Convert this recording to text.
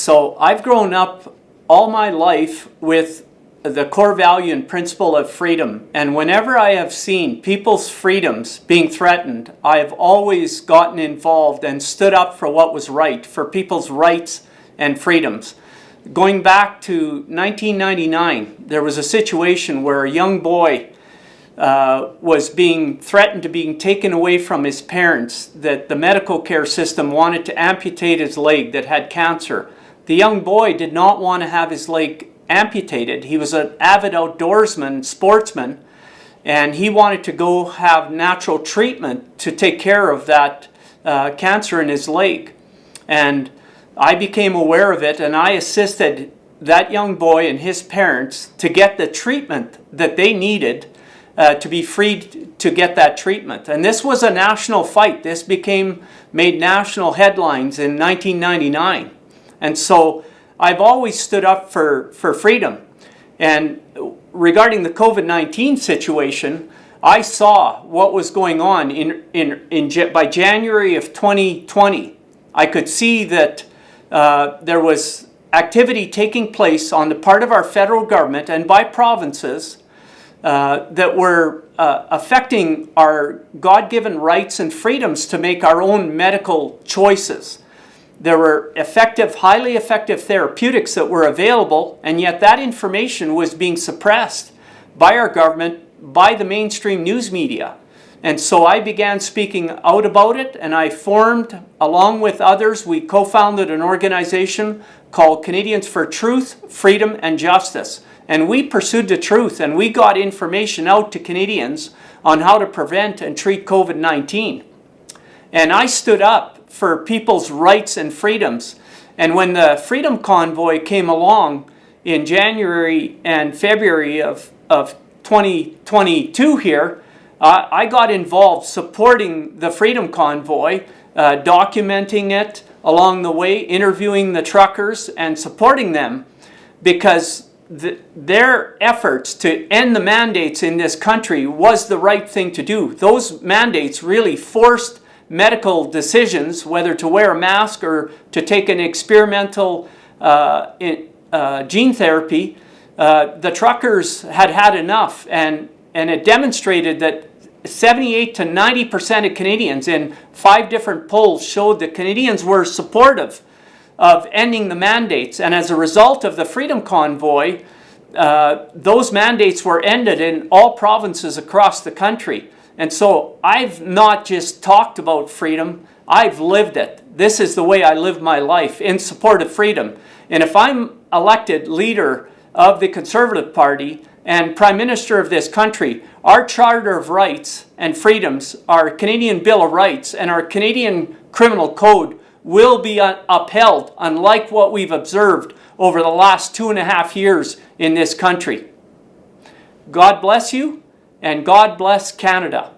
So I've grown up all my life with the core value and principle of freedom. And whenever I have seen people's freedoms being threatened, I have always gotten involved and stood up for what was right, for people's rights and freedoms. Going back to 1999, there was a situation where a young boy was being threatened to being taken away from his parents, that the medical care system wanted to amputate his leg that had cancer. The young boy did not want to have his leg amputated. He was an avid outdoorsman, sportsman, and he wanted to go have natural treatment to take care of that cancer in his leg. And I became aware of it, and I assisted that young boy and his parents to get the treatment that they needed to be freed to get that treatment. And this was a national fight. This made national headlines in 1999. And so I've always stood up for freedom. And regarding the COVID-19 situation, I saw what was going on by January of 2020. I could see that there was activity taking place on the part of our federal government and by provinces that were affecting our God-given rights and freedoms to make our own medical choices. There were highly effective therapeutics that were available, and yet that information was being suppressed by our government, by the mainstream news media. And so I began speaking out about it, and I formed, along with others, we co-founded an organization called Canadians for Truth, Freedom and Justice. And we pursued the truth, and we got information out to Canadians on how to prevent and treat COVID-19. And I stood up for people's rights and freedoms. And when the Freedom Convoy came along in January and February of 2022 here, I got involved supporting the Freedom Convoy, documenting it along the way, interviewing the truckers and supporting them, because their efforts to end the mandates in this country was the right thing to do. Those mandates really forced medical decisions, whether to wear a mask or to take an experimental gene therapy. The truckers had enough, and it demonstrated that 78 to 90% of Canadians in 5 different polls showed that Canadians were supportive of ending the mandates. And as a result of the Freedom Convoy, those mandates were ended in all provinces across the country. And so I've not just talked about freedom, I've lived it. This is the way I live my life, in support of freedom. And if I'm elected leader of the Conservative Party and Prime Minister of this country, our Charter of Rights and Freedoms, our Canadian Bill of Rights, and our Canadian Criminal Code will be upheld, unlike what we've observed over the last 2.5 years in this country. God bless you, and God bless Canada.